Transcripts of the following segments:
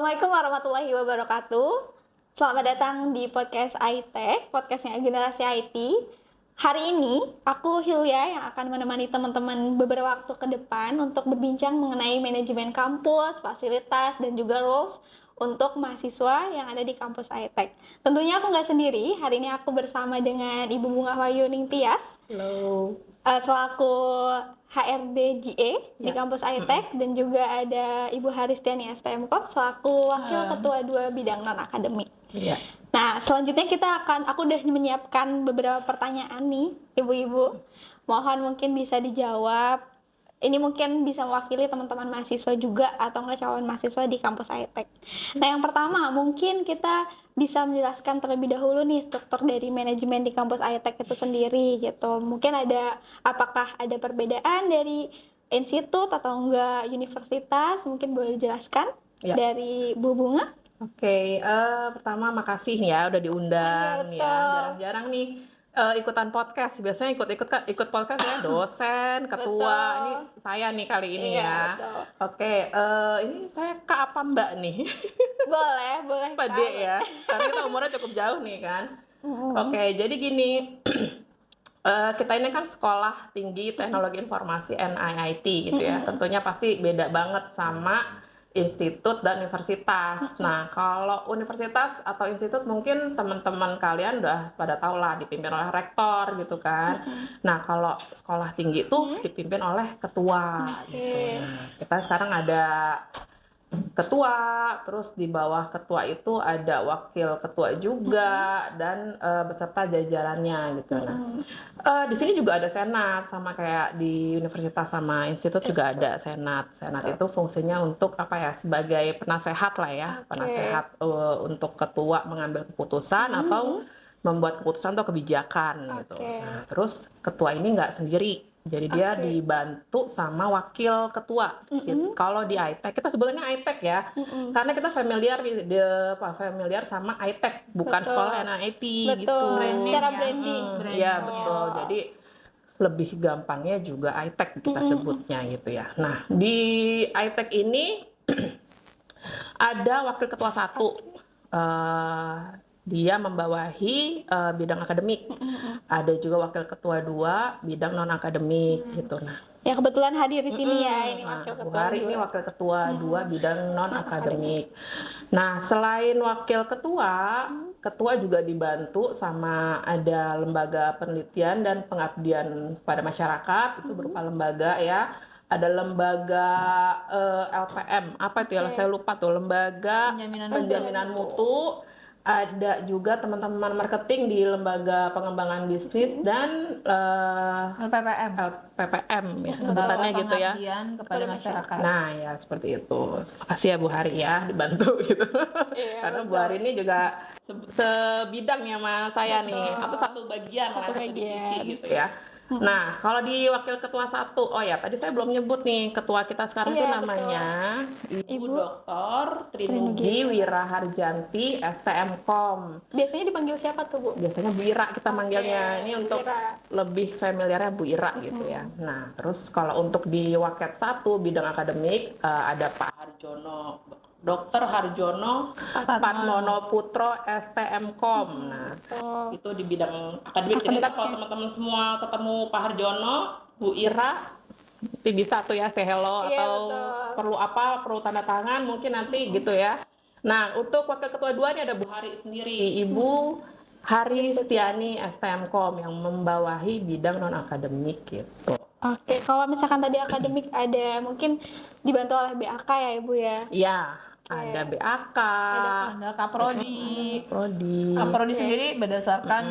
Assalamualaikum warahmatullahi wabarakatuh. Selamat datang di podcast iTech, podcastnya Generasi IT. Hari ini aku Hilya yang akan menemani teman-teman beberapa waktu ke depan untuk berbincang mengenai manajemen kampus, fasilitas, dan juga roles untuk mahasiswa yang ada di kampus iTech. Tentunya aku nggak sendiri, hari ini aku bersama dengan Ibu Bunga Wahyu Ningtyas. Halo. Selaku HRD GA di kampus iTech, dan juga ada Ibu Haristiani STMKOM selaku Wakil Ketua 2 Bidang Non-Akademik. Iya. Nah, selanjutnya aku udah menyiapkan beberapa pertanyaan nih, Ibu-Ibu. Mohon mungkin bisa dijawab. Ini mungkin bisa mewakili teman-teman mahasiswa juga atau nggak calon mahasiswa di kampus iTech. Nah, yang pertama mungkin kita bisa menjelaskan terlebih dahulu nih struktur dari manajemen di kampus iTech itu sendiri gitu. Mungkin apakah ada perbedaan dari institut atau enggak universitas? Mungkin boleh dijelaskan dari Bu Bunga. Oke, pertama makasih ya udah diundang ya. Jarang-jarang nih ikutan podcast. Biasanya ikut podcast ya dosen, ketua. Ini saya nih kali ini ya. Betul. Oke, ini saya Kak apa Mbak nih? Boleh Pak D ya. Karena kita umurnya cukup jauh nih kan. Oke, jadi gini. Kita ini kan sekolah tinggi teknologi informasi NIIT gitu ya. Tentunya pasti beda banget sama institut dan universitas. Nah, kalau universitas atau institut mungkin teman-teman kalian udah pada tahu lah dipimpin oleh rektor gitu kan. Nah, kalau sekolah tinggi itu dipimpin oleh ketua gitu. Nah, kita sekarang ada ketua, terus di bawah ketua itu ada wakil ketua juga dan beserta jajarannya gitu. Nah, di sini juga ada senat sama kayak di universitas sama institut juga ada senat. Senat itu fungsinya untuk apa ya? Sebagai penasehat lah ya, penasehat untuk ketua mengambil keputusan atau membuat keputusan atau kebijakan gitu. Nah, terus ketua ini nggak sendiri. Jadi dia dibantu sama wakil ketua. Gitu. Kalau di iTech, kita sebutnya iTech ya, karena kita familiar sama iTech, bukan sekolah NIIT gitu. Cara branding. Iya betul. Jadi lebih gampangnya juga iTech kita sebutnya gitu ya. Nah di iTech ini ada wakil ketua 1. Dia membawahi bidang akademik. Ada juga wakil ketua 2 bidang non akademik gitu. Nah, ya kebetulan hadir di sini ya ini wakil Bu ketua. Hari ini wakil ketua 2 bidang non akademik. Nah, selain wakil ketua, ketua juga dibantu sama ada lembaga penelitian dan pengabdian pada masyarakat, itu berupa lembaga ya. Ada lembaga LPM, apa itu ya? Saya lupa tuh, lembaga penjaminan mutu. Ada juga teman-teman marketing di lembaga pengembangan bisnis dan LPPM ya sebutannya gitu ya. Kepada masyarakat. Nah ya seperti itu. Makasih ya Bu Hari ya dibantu gitu. Karena Bu Hari ini juga sebidang ya sama saya nih. Atau satu bagian lah, satu divisi gitu ya. Nah, kalau di wakil ketua 1, oh ya tadi saya belum nyebut nih ketua kita sekarang itu namanya Ibu Dr. Trinugi Wiraharjanti STMKOM. Biasanya dipanggil siapa tuh Bu? Biasanya Bu Ira kita manggilnya. Ini untuk lebih familiarnya Bu Ira gitu ya. Nah, terus kalau untuk di wakil 1 bidang akademik ada Pak Harjono, Dr. Harjono Patmono Putro STMKOM. Nah, itu di bidang akademik. Jadi kalau teman-teman semua ketemu Pak Harjono, Bu Ira, nanti bisa tuh ya say hello atau perlu tanda tangan mungkin nanti gitu ya. Nah, untuk wakil ketua 2 ini ada Bu Hari sendiri, Ibu Haristiani STMKOM yang membawahi bidang non akademik gitu. Oke, kalau misalkan tadi akademik ada mungkin dibantu oleh BAK ya Ibu ya? Iya. Ada BAK, ada Kaprodi. Kaprodi Sendiri berdasarkan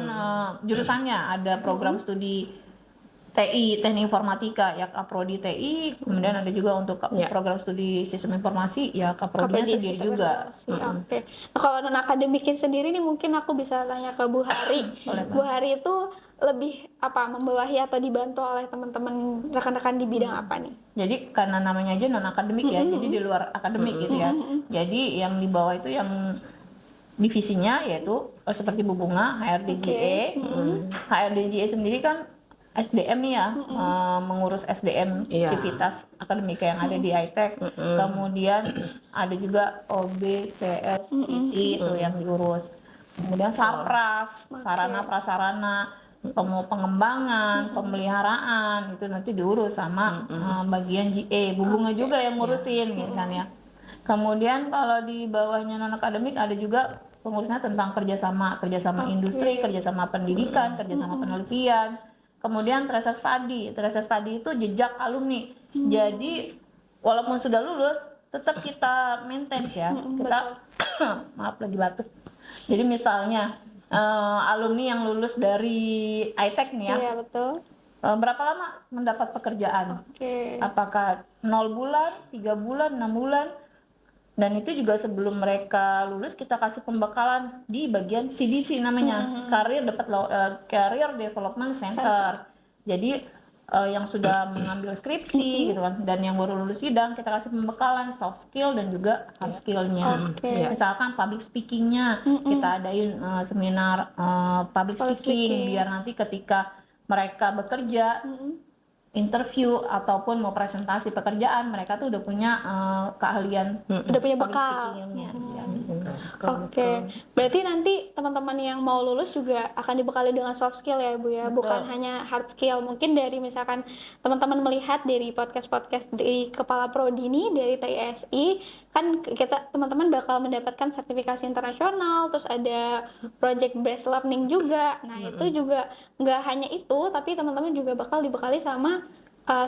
jurusannya, ada program studi TI, Teknik Informatika ya Kaprodi TI, kemudian ada juga untuk program studi Sistem Informasi ya Kaprodi sendiri juga. Oke. Nah, kalau non akademikin sendiri nih mungkin aku bisa tanya ke Bu Hari. Bu Hari itu lebih membawahi atau dibantu oleh teman-teman rekan-rekan di bidang apa nih? Jadi karena namanya aja non akademik ya, jadi di luar akademik gitu ya. Jadi yang di bawah itu yang divisinya yaitu seperti Bu Bunga HRDGE. HRDGE sendiri kan SDM nih ya, mengurus SDM Iya. Civitas Akademika yang ada di ITEK. Kemudian ada juga OB, CS, IT itu yang diurus. Kemudian Sarpras, sarana prasarana, pengembangan, pemeliharaan itu nanti diurus sama bagian GA. Bu Bunga juga yang ngurusin gitu kan ya. Kemudian kalau di bawahnya non akademik ada juga pengurusnya tentang kerjasama industri, kerjasama pendidikan, kerjasama penelitian. Kemudian Treasure Study itu jejak alumni. Jadi walaupun sudah lulus, tetap kita maintain ya. Kita maaf lagi batuk. Jadi misalnya alumni yang lulus dari ITEK nih ya, Iya, betul. berapa lama mendapat pekerjaan? Oke. Apakah 0 bulan, 3 bulan, 6 bulan? Dan itu juga sebelum mereka lulus kita kasih pembekalan di bagian CDC namanya, Career Development Center. Jadi yang sudah mengambil skripsi gitu kan, dan yang baru lulus sidang kita kasih pembekalan soft skill dan juga hard skillnya. Misalkan public speakingnya kita adain seminar public speaking biar nanti ketika mereka bekerja interview ataupun mau presentasi pekerjaan mereka tuh udah punya keahlian, udah punya public bekal. speaking-nya. Oke, berarti nanti teman-teman yang mau lulus juga akan dibekali dengan soft skill ya Bu ya, bukan hanya hard skill. Mungkin dari misalkan teman-teman melihat dari podcast-podcast dari Kepala Prodi ini, dari TISI, kan kita teman-teman bakal mendapatkan sertifikasi internasional, terus ada project based learning juga. Nah itu juga nggak hanya itu, tapi teman-teman juga bakal dibekali sama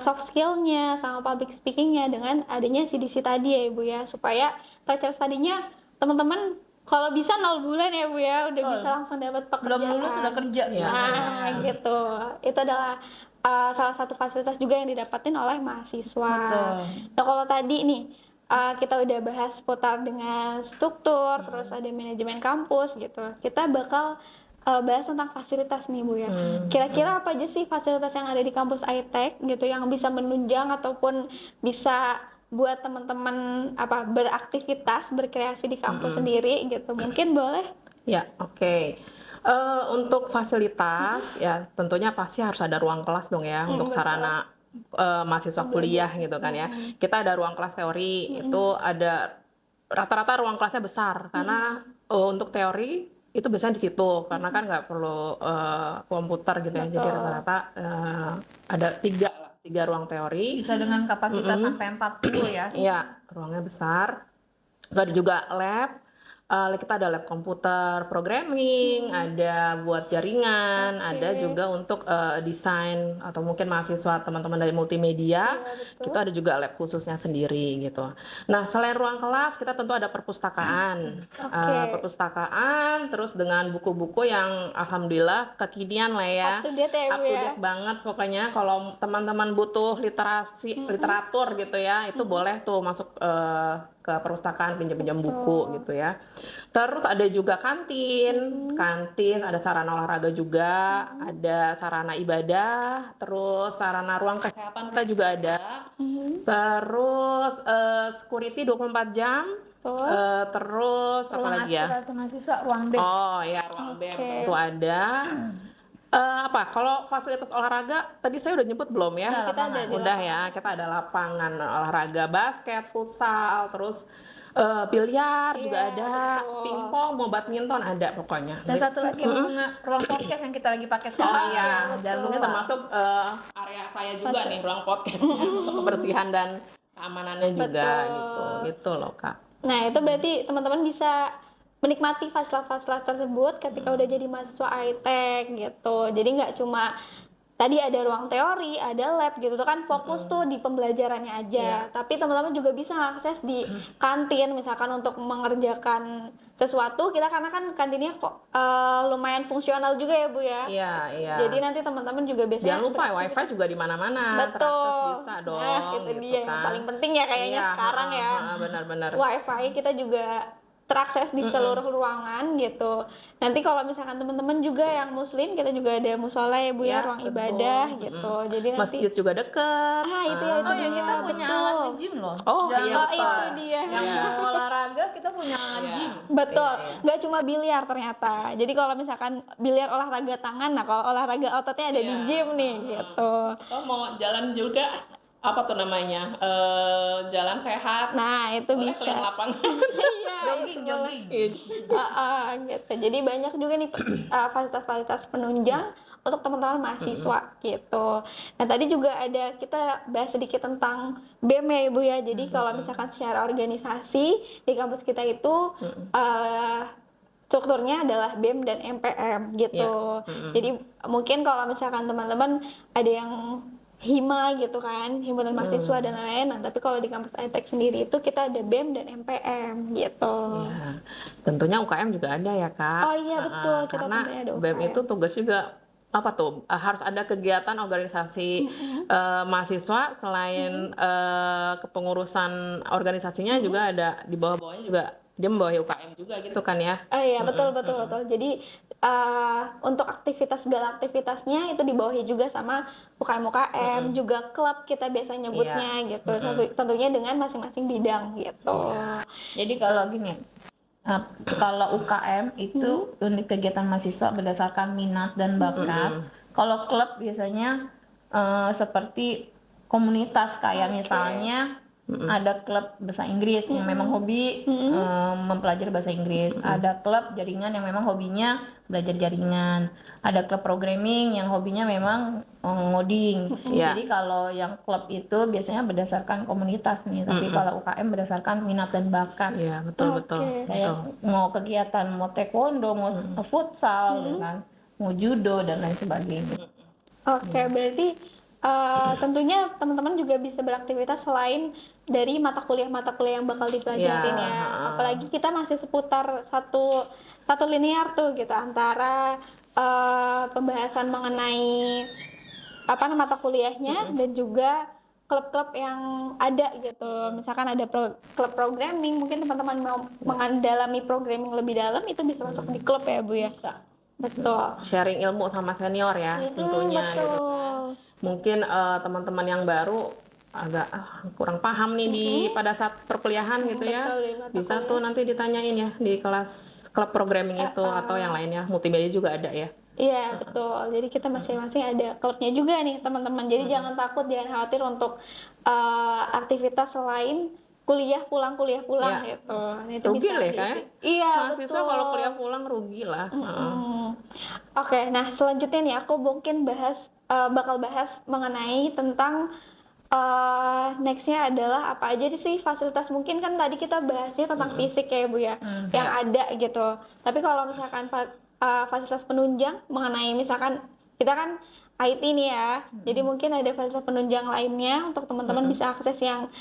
soft skillnya, sama public speakingnya dengan adanya CDC tadi ya Ibu ya, supaya Treasure Study-nya teman-teman kalau bisa 0 bulan ya Bu ya, udah bisa langsung dapat pekerjaan. Belum lulus sudah kerja. Nah gitu, itu adalah salah satu fasilitas juga yang didapatin oleh mahasiswa. Nah kalau tadi nih kita udah bahas seputar dengan struktur, terus ada manajemen kampus gitu, kita bakal bahas tentang fasilitas nih Bu ya. Kira-kira apa aja sih fasilitas yang ada di kampus ITEK gitu yang bisa menunjang ataupun bisa buat teman-teman beraktivitas, berkreasi di kampus sendiri gitu. Mungkin boleh? Ya, oke. Untuk fasilitas ya tentunya pasti harus ada ruang kelas dong ya untuk sarana mahasiswa kuliah gitu kan ya. Kita ada ruang kelas teori, itu ada rata-rata ruang kelasnya besar karena untuk teori itu biasanya di situ karena kan nggak perlu komputer gitu ya. Jadi rata-rata ada tiga ruang teori. Bisa dengan kapasitas sampai 40 ya. Iya, ruangnya besar. Ada juga lab. Kita ada lab komputer programming, ada buat jaringan, ada juga untuk desain atau mungkin mahasiswa teman-teman dari multimedia, kita ada juga lab khususnya sendiri gitu. Nah selain ruang kelas kita tentu ada perpustakaan, perpustakaan terus dengan buku-buku yang alhamdulillah kekinian lah ya, up to date banget pokoknya. Kalau teman-teman butuh literatur gitu ya, itu boleh tuh masuk ke perpustakaan pinjam-pinjam buku gitu ya. Terus ada juga kantin, ada sarana olahraga juga, ada sarana ibadah, terus sarana ruang kesehatan kita juga ada. Terus security 24 jam. Terus apa lagi ya? Ruang BEM. Oh ya, ruang BEM itu ada. Kalau fasilitas olahraga tadi saya udah nyebut belum ya? Kita ada udah ya, kita ada lapangan olahraga basket, futsal, terus biliar juga ada, pingpong, mau badminton ada pokoknya. Dan satu lagi ruang podcast yang kita lagi pakai sekarang. Dan ini termasuk area saya juga nih, ruang podcast untuk kebersihan dan keamanannya juga gitu loh Kak. Nah itu berarti teman-teman bisa menikmati fasilitas-fasilitas tersebut ketika udah jadi mahasiswa ITEK gitu. Jadi nggak cuma tadi ada ruang teori, ada lab gitu kan, fokus tuh di pembelajarannya aja. Tapi teman-teman juga bisa akses di kantin misalkan untuk mengerjakan sesuatu kita, karena kan kantinnya lumayan fungsional juga ya Bu ya. Iya. Jadi nanti teman-teman juga biasanya jangan lupa wifi juga di mana-mana. Betul. Bisa dong. Nah, itu dia yang paling penting ya kayaknya sekarang ya. Benar-benar. Wifi kita juga terakses di seluruh ruangan gitu. Nanti kalau misalkan teman-teman juga yang muslim, kita juga ada musola ya Bu ya, ruang betul. ibadah gitu. Jadi nanti Masjid juga deket. itu ya itu Oh ya, dia, kita punya betul. alat nge-gym loh. Oh, Jangan iya, lupa. itu dia. Yang mau olahraga kita punya alat Iya. gym. Betul, Iya. nggak cuma biliar ternyata. Jadi kalau misalkan biliar olahraga tangan, nah kalau olahraga ototnya ada di Iya. gym nih gitu. Oh, mau jalan juga, apa tuh namanya, jalan sehat, Nah itu boleh bisa. keliling lapangan. Iya, Jogging, itu boleh. jogging. Gitu. Jadi banyak juga nih fasilitas-fasilitas penunjang untuk teman-teman mahasiswa gitu. Nah tadi juga ada kita bahas sedikit tentang BEM ya Ibu ya. Jadi kalau misalkan secara organisasi di kampus kita itu strukturnya adalah BEM dan MPM gitu. Jadi mungkin kalau misalkan teman-teman ada yang hima gitu kan, himpunan mahasiswa dan lain-lain. Nah, tapi kalau di kampus ITEK sendiri itu kita ada BEM dan MPM gitu. Ya, tentunya UKM juga ada ya Kak. Oh iya betul, kita Karena tentunya ada BEM UKM. itu tugas juga apa tuh, harus ada kegiatan organisasi mahasiswa. Selain kepengurusan organisasinya juga ada di bawah-bawahnya juga, dia membawahi UKM juga gitu kan ya. Iya betul. Jadi untuk segala aktivitasnya itu dibawahi juga sama UKM, juga klub kita biasa nyebutnya gitu. Tentunya dengan masing-masing bidang gitu. Jadi kalau gini, kalau UKM itu unit kegiatan mahasiswa berdasarkan minat dan bakat. Kalau klub biasanya seperti komunitas kayak misalnya ada klub bahasa Inggris yang memang hobi mempelajari bahasa Inggris. Ada klub jaringan yang memang hobinya belajar jaringan. Ada klub programming yang hobinya memang ngoding. Jadi kalau yang klub itu biasanya berdasarkan komunitas nih. Tapi kalau UKM berdasarkan minat dan bakat. Iya betul. Kayak mau kegiatan, mau taekwondo, mau futsal, gitu kan, mau judo dan lain sebagainya. Oke, berarti tentunya teman-teman juga bisa beraktivitas selain dari mata kuliah yang bakal dipelajarin ya. Apalagi kita masih seputar satu linear tuh gitu antara pembahasan mengenai mata kuliahnya dan juga klub-klub yang ada gitu. Misalkan ada klub programming, mungkin teman-teman mau mendalami programming lebih dalam itu bisa masuk di klub ya Bu ya. Betul. Sharing ilmu sama senior ya tentunya gitu kan. Mungkin teman-teman yang baru agak kurang paham nih pada saat perkuliahan gitu ya. Bisa tuh nanti ditanyain ya di kelas klub programming itu atau yang lainnya, multimedia juga ada ya. Iya betul. Jadi kita masing-masing ada klubnya juga nih teman-teman. Jadi jangan takut, jangan khawatir untuk aktivitas selain kuliah pulang gitu. Nah, itu Rugi bisa lah diisi. kan? Iya Mahasiswa betul. kalau kuliah pulang rugi lah. Oke, nah selanjutnya nih aku mungkin bakal bahas mengenai tentang nextnya adalah apa aja sih fasilitas. Mungkin kan tadi kita bahasnya tentang fisik ya Bu ya, yang ada gitu. Tapi kalau misalkan fasilitas penunjang mengenai misalkan kita kan IT nih ya, jadi mungkin ada fasilitas penunjang lainnya untuk teman-teman bisa akses yang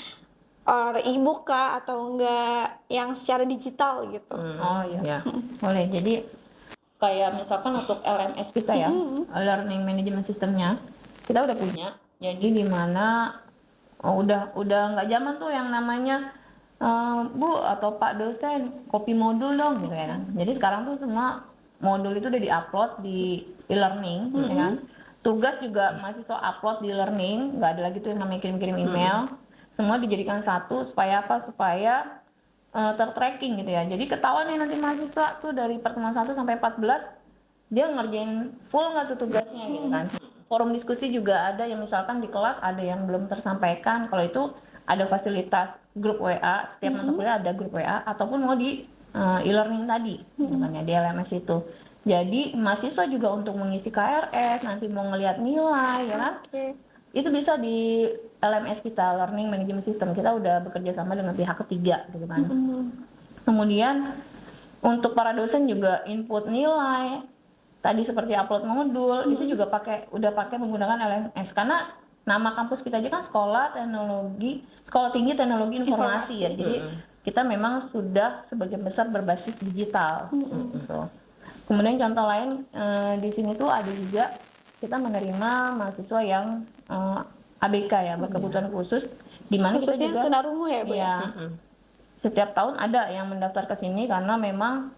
e-book kah atau enggak yang secara digital gitu. Oh iya, boleh. Jadi kayak misalkan untuk LMS kita ya, Learning Management Systemnya, kita udah punya. Jadi di mana udah nggak zaman tuh yang namanya Bu atau Pak dosen copy modul dong gitu ya kan. Jadi sekarang tuh semua modul itu udah diupload di e-learning, ya kan. Tugas juga mahasiswa upload di e-learning, nggak ada lagi tuh yang namanya kirim-kirim email. Semua dijadikan satu supaya apa? Supaya tertracking gitu ya. Jadi ketahuan nih nanti mahasiswa tuh dari pertemuan 1 sampai 14 dia ngerjain full nggak tuh tugasnya gitu kan. Forum diskusi juga ada yang misalkan di kelas ada yang belum tersampaikan. Kalau itu ada fasilitas grup WA, setiap mata kuliah ada grup WA ataupun mau di e-learning tadi, gitu kan ya, di LMS itu. Jadi mahasiswa juga untuk mengisi KRS, nanti mau ngelihat nilai ya kan. Itu bisa di LMS kita, Learning Management System. Kita udah bekerja sama dengan pihak ketiga gitu kan. Kemudian untuk para dosen juga input nilai tadi seperti upload modul itu juga udah pakai menggunakan LMS karena nama kampus kita aja kan Sekolah Tinggi Teknologi Informasi ya. Jadi kita memang sudah sebagian besar berbasis digital. Gitu. Kemudian contoh lain di sini tuh ada juga kita menerima mahasiswa yang ABK ya, berkebutuhan khusus, di mana kita juga tunarungu ya Bu ya. setiap tahun ada yang mendaftar ke sini karena memang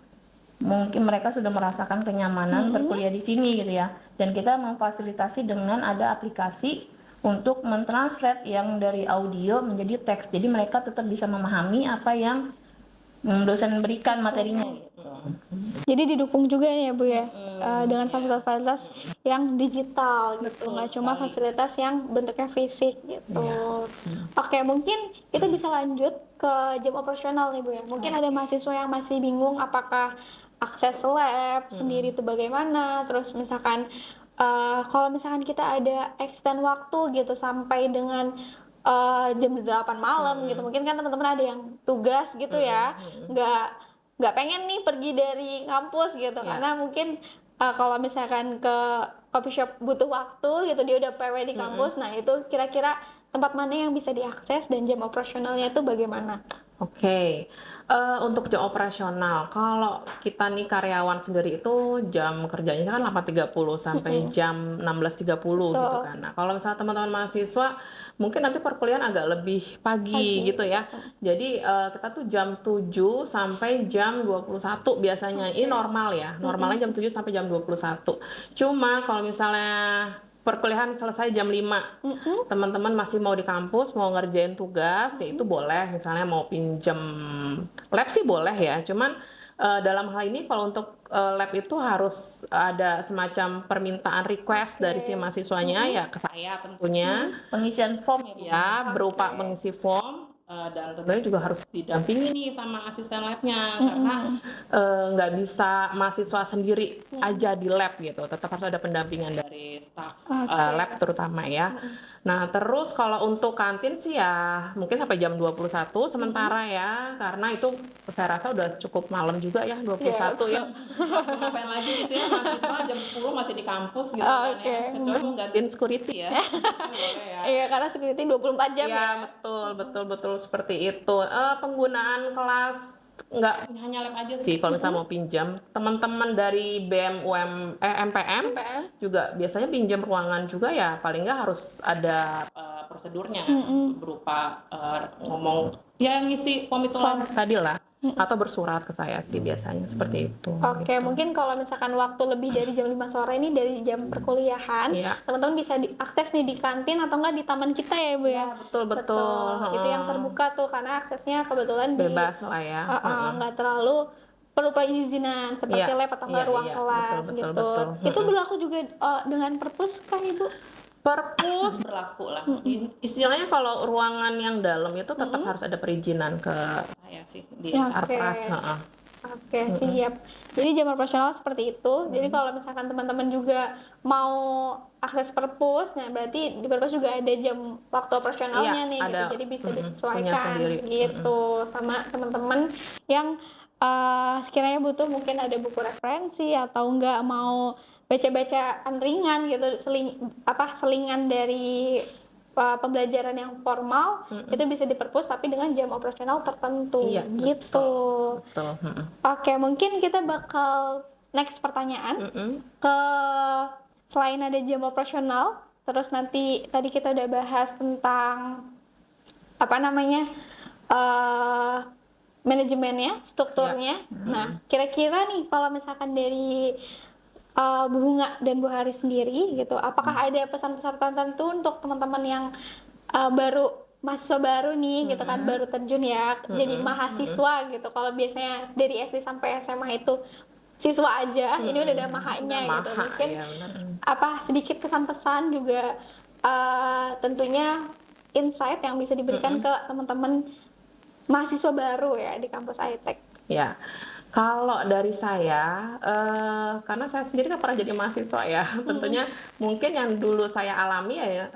mungkin mereka sudah merasakan kenyamanan berkuliah di sini gitu ya. Dan kita memfasilitasi dengan ada aplikasi untuk mentranslate yang dari audio menjadi teks. Jadi mereka tetap bisa memahami apa yang dosen berikan materinya gitu. Jadi didukung juga ya Bu ya, dengan fasilitas-fasilitas yang digital gitu, nggak cuma fasilitas yang bentuknya fisik gitu. Oke, mungkin kita bisa lanjut ke jam operasional nih Bu ya. Mungkin ada mahasiswa yang masih bingung apakah akses lab sendiri itu bagaimana, terus misalkan kalau misalkan kita ada extend waktu gitu sampai dengan jam 8 malam gitu, mungkin kan teman-teman ada yang tugas gitu ya, nggak pengen nih pergi dari kampus gitu, karena mungkin kalau misalkan ke coffee shop butuh waktu gitu, dia udah PW di kampus. Nah itu kira-kira tempat mana yang bisa diakses dan jam operasionalnya itu bagaimana? Oke, untuk jam operasional, kalau kita nih karyawan sendiri itu jam kerjanya kan 8.30 sampai jam 16.30 gitu kan. Nah, kalau misalnya teman-teman mahasiswa, mungkin nanti perkuliahan agak lebih pagi gitu ya. Jadi kita tuh jam 7 sampai jam 21 biasanya. Ini normal ya, normalnya jam 7 sampai jam 21. Cuma kalau misalnya perkuliahan selesai jam 5, teman-teman masih mau di kampus, mau ngerjain tugas, ya itu boleh, misalnya mau pinjem lab sih boleh ya, cuman dalam hal ini kalau untuk lab itu harus ada semacam permintaan request dari si mahasiswanya ya ke saya tentunya, Pengisian form ya Bu? ya berupa mengisi form. Dan tentunya juga harus didampingi nih sama asisten labnya, karena nggak bisa mahasiswa sendiri aja di lab gitu, tetap harus ada pendampingan dari staf lab terutama ya. Nah terus kalau untuk kantin sih ya mungkin sampai jam 21 sementara ya, karena itu saya rasa udah cukup malam juga ya 21 ya. Ngapain lagi gitu ya, mahasiswa jam 10 masih di kampus gitu kan ya, kecuali mau gantiin security ya. Boleh ya. Iya, karena security 24 jam ya. Betul seperti itu. Penggunaan kelas nggak hanya lab aja sih, kalau misalnya mau pinjam, teman-teman dari MPM juga biasanya pinjam ruangan juga ya, paling nggak harus ada prosedurnya berupa ngomong ya ngisi form itu tadi lah, atau bersurat ke saya sih biasanya seperti itu. Oke, mungkin kalau misalkan waktu lebih dari jam 5 sore ini dari jam perkuliahan, teman-teman bisa diakses nih di kantin atau enggak di taman kita ya Bu ya? Betul. Itu yang terbuka tuh, karena aksesnya kebetulan bebas lah ya, nggak terlalu perlu perizinan seperti lab atau enggak ruang kelas gitu. Itu berlaku juga dengan perpus kan Ibu? Perpus berlaku lah. Istilahnya kalau ruangan yang dalam itu tetap harus ada perizinan ke saya sih di Sarpras. Oke, siap. Jadi jam operasional seperti itu. Jadi kalau misalkan teman-teman juga mau akses perpus, nah berarti di perpus juga ada jam waktu operasionalnya nih gitu. Jadi bisa disesuaikan gitu sama teman-teman yang sekiranya butuh mungkin ada buku referensi atau enggak mau baca-bacaan ringan gitu, selingan dari pembelajaran yang formal, itu bisa di perpus tapi dengan jam operasional tertentu gitu. Oke, mungkin kita bakal next pertanyaan ke selain ada jam operasional, terus nanti tadi kita udah bahas tentang manajemennya, strukturnya. Nah, kira-kira nih kalau misalkan dari Bu Bunga dan Bu Hari sendiri gitu, apakah ada pesan-pesan tertentu untuk teman-teman yang mahasiswa baru nih gitu kan, baru terjun ya jadi mahasiswa gitu. Kalau biasanya dari SD sampai SMA itu siswa aja, ini udah ada mahanya gitu. Mungkin sedikit kesan-pesan juga tentunya insight yang bisa diberikan ke teman-teman mahasiswa baru ya di kampus ITEK. Ya. Kalau dari saya, karena saya sendiri kan pernah jadi mahasiswa ya, tentunya mungkin yang dulu saya alami ya,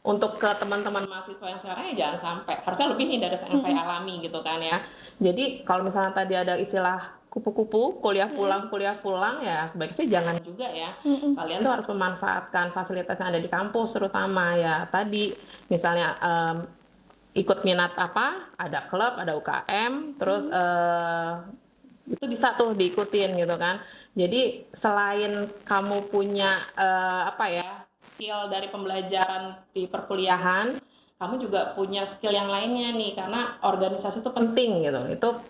untuk ke teman-teman mahasiswa yang sekarang ya jangan sampai, harusnya lebih nih dari yang saya alami gitu kan ya. Jadi kalau misalnya tadi ada istilah kupu-kupu, kuliah pulang ya, sebaiknya jangan juga ya. Kalian tuh harus memanfaatkan fasilitas yang ada di kampus, terutama ya tadi misalnya ikut minat ada klub, ada UKM, terus itu bisa tuh diikutin gitu kan. Jadi selain kamu punya skill dari pembelajaran di perkuliahan, kamu juga punya skill yang lainnya nih, karena organisasi itu penting gitu. Itu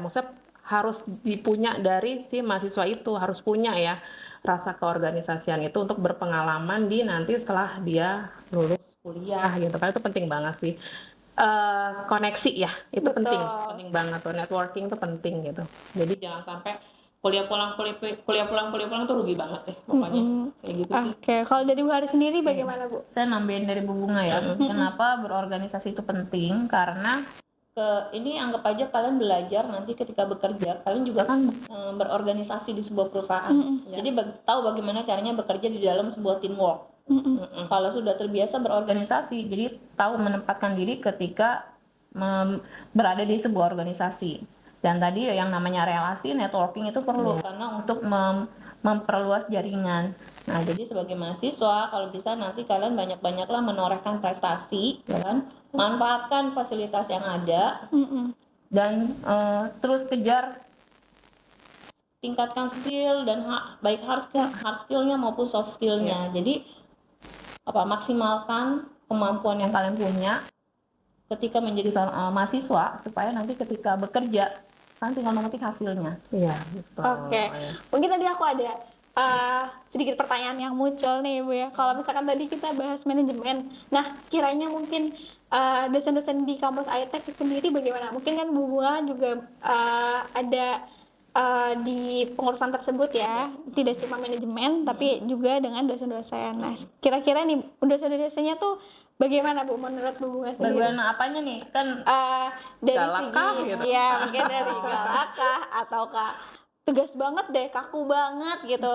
maksudnya harus dipunya dari si mahasiswa itu, harus punya ya rasa keorganisasian itu untuk berpengalaman di nanti setelah dia lulus kuliah gitu kan. Itu penting banget sih. Koneksi ya, itu Betul. penting banget tuh, networking tuh penting gitu. Jadi jangan sampai kuliah pulang tuh rugi banget deh pokoknya. Kayak gitu sih. Oke, kalau dari Bu Hari sendiri bagaimana Bu? Saya nambahin dari Bu Bunga ya. Kenapa berorganisasi itu penting? Karena ini anggap aja kalian belajar nanti ketika bekerja, kalian juga kan berorganisasi di sebuah perusahaan. Jadi tahu bagaimana caranya bekerja di dalam sebuah teamwork. Kalau sudah terbiasa berorganisasi, jadi tahu menempatkan diri ketika berada di sebuah organisasi. Dan tadi yang namanya relasi, networking itu perlu karena untuk memperluas jaringan. Nah, jadi sebagai mahasiswa, kalau bisa nanti kalian banyak-banyaklah menorehkan prestasi, ya kan? Manfaatkan fasilitas yang ada, dan terus kejar tingkatkan skill dan baik hard skillnya maupun soft skillnya. Jadi maksimalkan kemampuan yang kalian punya ketika menjadi mahasiswa, supaya nanti ketika bekerja kan tinggal memetik hasilnya. Iya, betul. Oke. Mungkin tadi aku ada sedikit pertanyaan yang muncul nih Bu ya. Kalau misalkan tadi kita bahas manajemen, nah kiranya mungkin dosen-dosen di kampus ITEK sendiri bagaimana? Mungkin kan Bu Bunga juga ada di pengurusan tersebut ya, tidak cuma manajemen tapi juga dengan dosen-dosen. Nah, kira-kira nih dosen-dosennya tuh bagaimana Bu menurut Bu Bunga sendiri? Bagaimana apanya nih? Kan dari galakah segi gitu? ya mungkin dari galakah ataukah tegas banget deh, kaku banget gitu.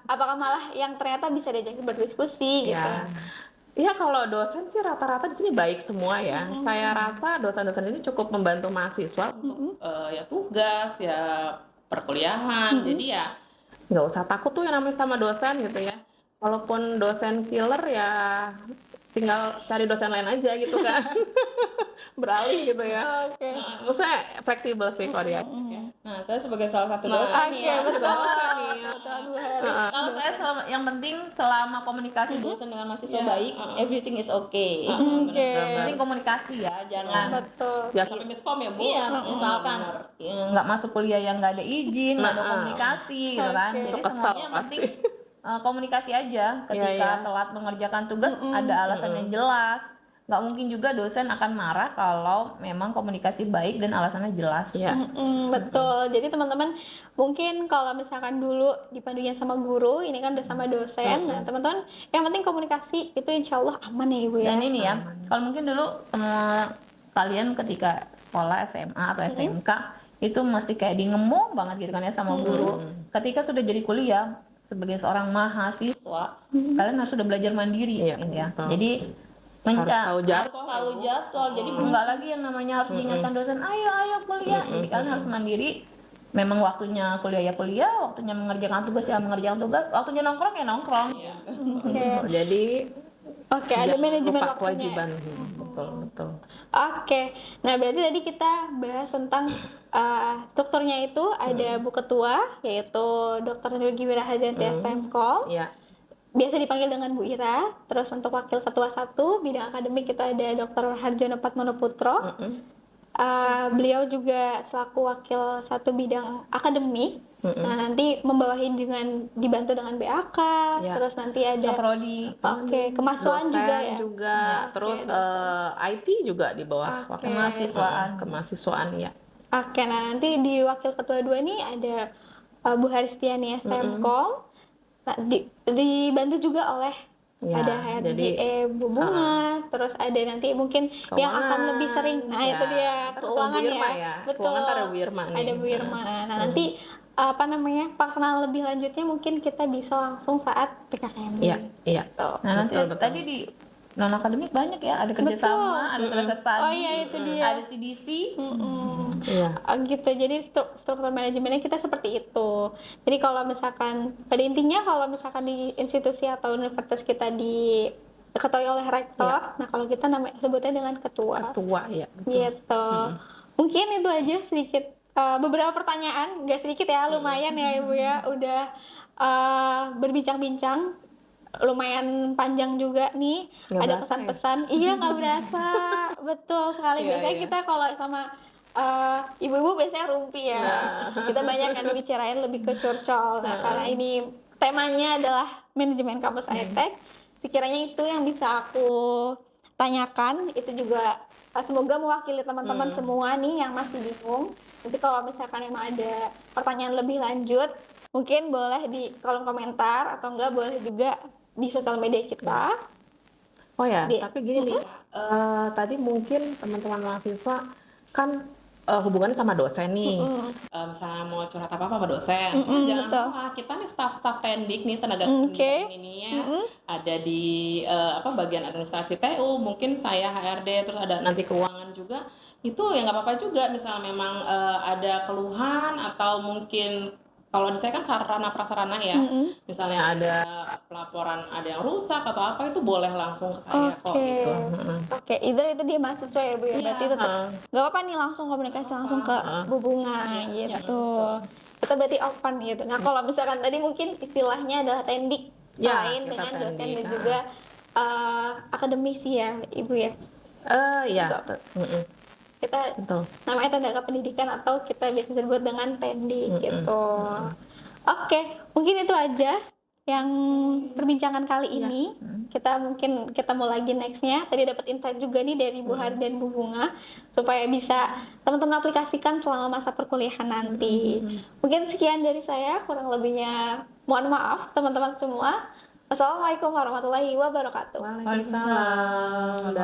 Apakah malah yang ternyata bisa diajak berdiskusi gitu. Ya kalau dosen sih rata-rata di sini baik semua ya. Saya rasa dosen-dosen ini cukup membantu mahasiswa untuk ya tugas, ya perkuliahan. Jadi ya nggak usah takut tuh yang namanya sama dosen gitu ya. Walaupun dosen killer ya tinggal cari dosen lain aja gitu kan. Beralih gitu ya. Oke. Maksudnya fleksibel sih kalau dia. nah, saya sebagai salah satu dosen nih ya. betul. Kalau saya yang penting selama komunikasi dosen dengan mahasiswa baik, everything is okay. Penting komunikasi ya, jangan Betul. Jangan sampai miskom ya Bu. Iya, misalkan nggak masuk kuliah yang nggak ada izin, nggak ada komunikasi gitu kan. Jadi Kesel semuanya yang pasti. penting komunikasi aja. Ketika telat mengerjakan tugas ada alasan yang jelas. Nggak mungkin juga dosen akan marah kalau memang komunikasi baik dan alasannya jelas. Betul. Jadi teman-teman mungkin kalau misalkan dulu dipandunya sama guru, ini kan udah sama dosen. Nah teman-teman yang penting komunikasi itu insya Allah aman ya Ibu ya. Dan ini ya, kalau mungkin dulu kalian ketika sekolah SMA atau SMK itu mesti kayak di ngemong banget gitu kan ya sama guru. Ketika sudah jadi kuliah sebagai seorang mahasiswa, kalian harus sudah belajar mandiri ya. Jadi harus tahu jadwal. Jadi enggak lagi yang namanya harus diingatkan dosen, ayo kuliah. Jadi kalian harus mandiri. Memang waktunya kuliah ya kuliah, waktunya mengerjakan tugas ya mengerjakan tugas, waktunya nongkrong ya nongkrong. Jadi ada manajemen lupa waktunya. kewajiban. Betul. Oke. Nah berarti tadi kita bahas tentang strukturnya itu ada Bu Ketua yaitu Dr. Nurgi Wirahadianti STMKOM. Iya. Biasa dipanggil dengan Bu Ira. Terus untuk Wakil Ketua 1 bidang akademik kita ada Dr. Harjono Patmonoputro. Beliau juga selaku Wakil 1 bidang akademik. Nah nanti membawahi dibantu dengan BAK. Terus nanti ada prodi. kemahasiswaan juga ya. Terus IT juga di bawah wakil kemahasiswaan ya. Nah nanti di Wakil Ketua 2 ini ada Bu Haristiani STMKOM. Nah, dibantu juga oleh ada HRD Bu Bunga, terus ada nanti mungkin yang akan lebih sering. Nah, itu dia keuangan ya. Betul. Keuangan ada Bu Irma nih. Ada Bu Irma. Nah, nanti perkenalan lebih lanjutnya mungkin kita bisa langsung saat PKKMB. Iya. Nah, nanti tadi di non akademik banyak ya, ada kerjasama, ada kelas tadi, itu dia. ada CDC. Gitu. Jadi struktur manajemennya kita seperti itu. Jadi kalau misalkan pada intinya kalau misalkan di institusi atau universitas kita diketuai oleh rektor, nah kalau kita sebutnya dengan ketua. Ya. Gitu. Mungkin itu aja sedikit beberapa pertanyaan, nggak sedikit ya, lumayan ya Ibu ya, udah berbincang-bincang lumayan panjang juga nih. Nggak Ada berasa pesan-pesan. Iya, nggak berasa. Betul sekali. Iya, Biasanya iya. kita kalau sama ibu-ibu biasanya rumpi ya. Kita banyak kan bicarain lebih ke curcol. Nah, karena ini temanya adalah manajemen kampus ITEK, sekiranya itu yang bisa aku tanyakan. Itu juga semoga mewakili teman-teman semua nih yang masih bingung. Nanti kalau misalkan emang ada pertanyaan lebih lanjut, mungkin boleh di kolom komentar atau enggak boleh juga di sosial media kita. Oh ya, Di- tapi gini nih, tadi mungkin teman-teman mahasiswa kan hubungannya sama dosen nih. Misalnya mau curhat apa-apa sama dosen, jangan betul. salah, kita nih staf-staf Tendik nih, tenaga Oke. pendidikan ini ya, ada di bagian administrasi TU, mungkin saya HRD, terus ada nanti keuangan juga. Itu ya nggak apa-apa juga, misalnya memang ada keluhan atau mungkin kalau di saya kan sarana prasarana ya, misalnya ada pelaporan ada yang rusak atau apa, itu boleh langsung ke saya kok Oke. gitu. Oke, either itu dia mahasiswa ya Bu ya. Berarti Iya, tetap nggak apa-apa nih langsung komunikasi langsung ke Bu Bunga Iya, gitu. Kita berarti open gitu. Nah, kalau misalkan tadi mungkin istilahnya adalah tendik Ya, lain kita dengan dosen tendik, dan juga akademisi ya, Ibu ya. Iya, Betul. Kita betul. namanya tenaga pendidikan atau kita biasa sebut dengan tendik gitu. Oke, mungkin itu aja yang perbincangan kali ini. Kita mungkin ketemu lagi nextnya. Tadi dapat insight juga nih dari Bu Hari dan Bu Bunga supaya bisa teman-teman aplikasikan selama masa perkuliahan nanti. Mungkin sekian dari saya, kurang lebihnya mohon maaf teman-teman semua. Wassalamualaikum warahmatullahi wabarakatuh. Waalaikumsalam.